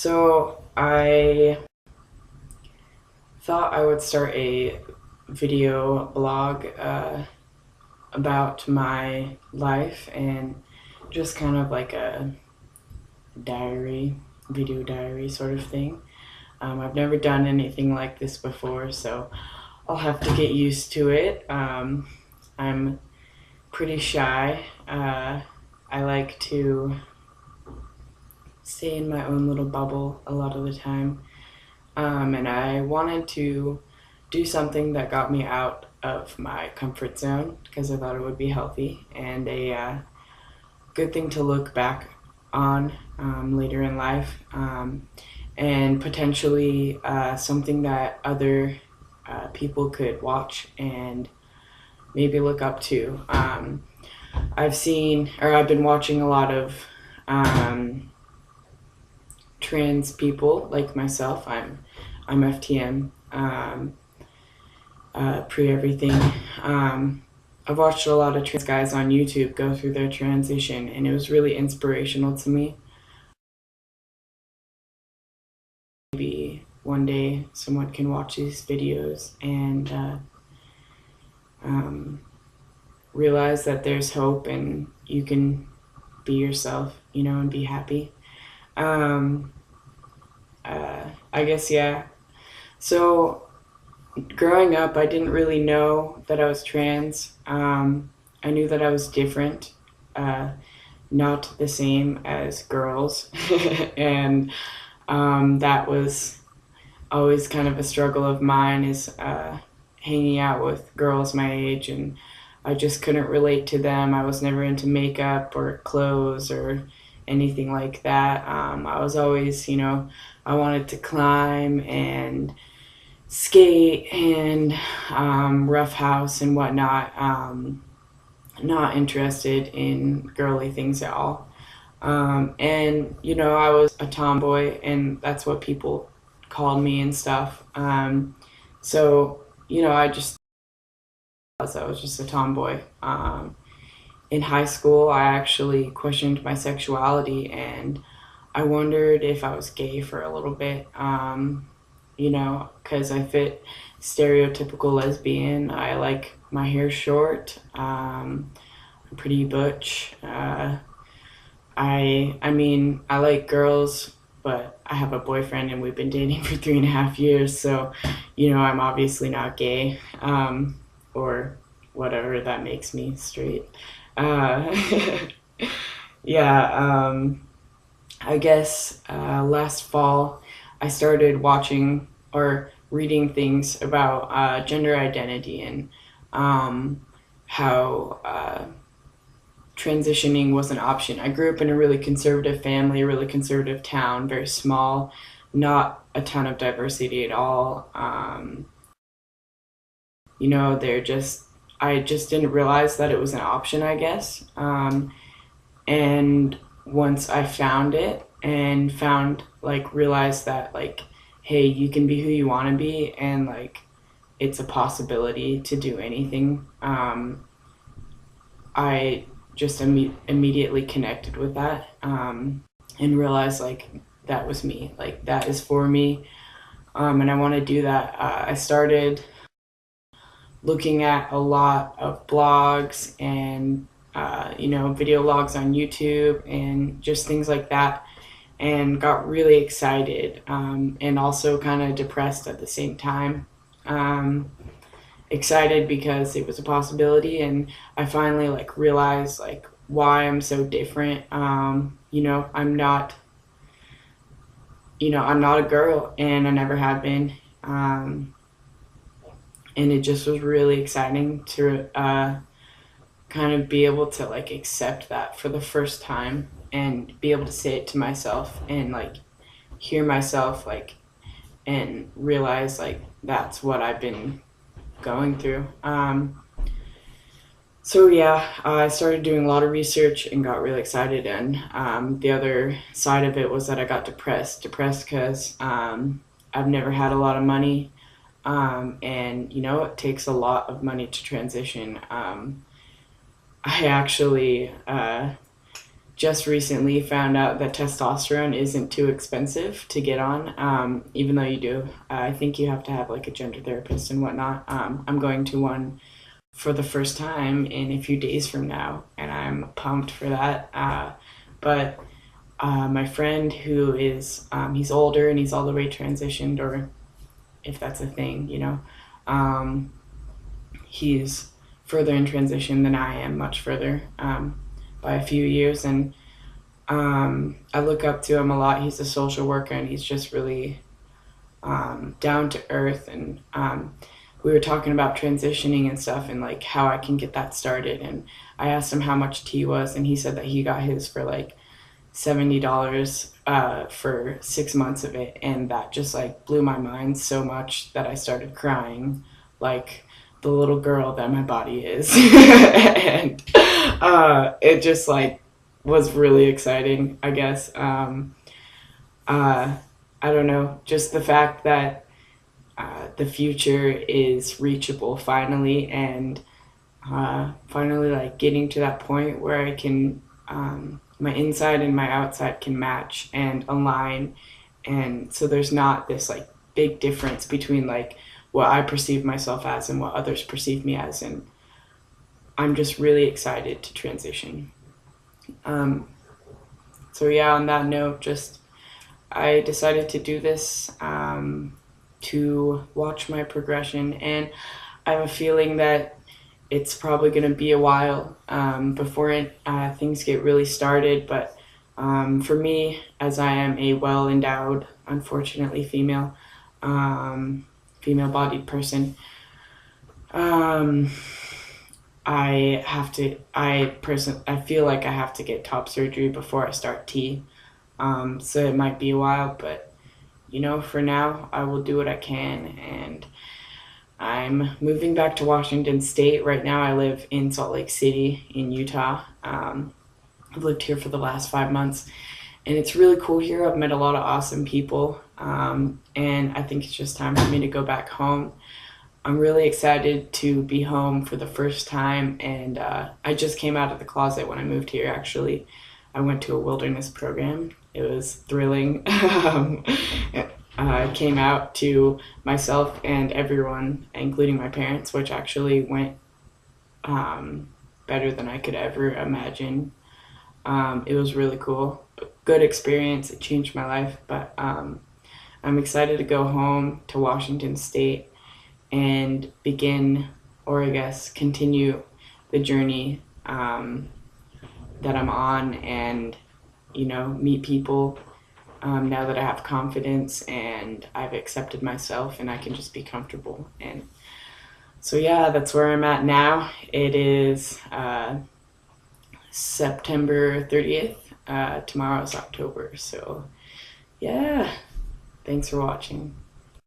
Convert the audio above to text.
So I thought I would start a video blog about my life and just kind of like a diary, video diary sort of thing. I've never done anything like this before, so I'll have to get used to it. I'm pretty shy. I like to stay in my own little bubble a lot of the time. And I wanted to do something that got me out of my comfort zone because I thought it would be healthy and a good thing to look back on later in life, and potentially something that other people could watch and maybe look up to. I've been watching a lot of trans people like myself. I'm FTM, pre everything. I've watched a lot of trans guys on YouTube go through their transition, and it was really inspirational to me. Maybe one day someone can watch these videos and realize that there's hope and you can be yourself, and be happy. I guess, yeah. So growing up, I didn't really know that I was trans. I knew that I was different, not the same as girls. And that was always kind of a struggle of mine, is hanging out with girls my age, and I just couldn't relate to them. I was never into makeup or clothes or anything like that. I was always, I wanted to climb and skate and roughhouse and whatnot. Not interested in girly things at all. And I was a tomboy, and that's what people called me and stuff. So I was just a tomboy. In high school, I actually questioned my sexuality, and I wondered if I was gay for a little bit. Because I fit stereotypical lesbian. I like my hair short. I'm pretty butch. I like girls, but I have a boyfriend and we've been dating for 3.5 years. So, I'm obviously not gay, or whatever that makes me straight. Uh, yeah, I guess last fall I started watching or reading things about gender identity and how transitioning was an option. I grew up in a really conservative family, a really conservative town, very small, not a ton of diversity at all. I just didn't realize that it was an option, I guess. And once I found it and realized that, hey, you can be who you want to be, and it's a possibility to do anything. I just immediately connected with that, and realized that was me, that is for me, and I want to do that. I started looking at a lot of blogs and video logs on YouTube and just things like that, and got really excited, and also kind of depressed at the same time. Excited because it was a possibility, and I finally realized why I'm so different. I'm not a girl, and I never have been. And it just was really exciting to kind of be able to accept that for the first time and be able to say it to myself and hear myself and realize that's what I've been going through. So yeah, I started doing a lot of research and got really excited, and the other side of it was that I got depressed because I've never had a lot of money, and it takes a lot of money to transition. I actually just recently found out that testosterone isn't too expensive to get on, even though you do. I think you have to have like a gender therapist and whatnot. I'm going to one for the first time in a few days from now, and I'm pumped for that. But my friend who is, he's older and he's all the way transitioned, or if that's a thing, he's further in transition than I am, much further, by a few years. And I look up to him a lot. He's a social worker, and he's just really down to earth. And we were talking about transitioning and stuff, and like how I can get that started. And I asked him how much tea was, and he said that he got his for like $70 for 6 months of it, and that just like blew my mind so much that I started crying like the little girl that my body is. And it just like was really exciting, I guess. I don't know, just the fact that the future is reachable finally, and finally like getting to that point where I can, my inside and my outside can match and align, and so there's not this like big difference between like what I perceive myself as and what others perceive me as. And I'm just really excited to transition. So yeah, on that note, just I decided to do this to watch my progression, and I have a feeling that it's probably going to be a while before things get really started. But for me, as I am a well-endowed, unfortunately female, female-bodied person, I feel like I have to get top surgery before I start T. So it might be a while, but for now, I will do what I can. And I'm moving back to Washington State. Right now, I live in Salt Lake City in Utah. I've lived here for the last 5 months, and it's really cool here. I've met a lot of awesome people, and I think it's just time for me to go back home. I'm really excited to be home for the first time, and I just came out of the closet when I moved here, actually. I went to a wilderness program. It was thrilling. I came out to myself and everyone, including my parents, which actually went better than I could ever imagine. It was really cool. Good experience. It changed my life. But I'm excited to go home to Washington State and begin, or I guess continue, the journey that I'm on, and meet people now that I have confidence and I've accepted myself and I can just be comfortable. And so yeah, that's where I'm at now. It is September 30th. Tomorrow is October. So yeah, thanks for watching.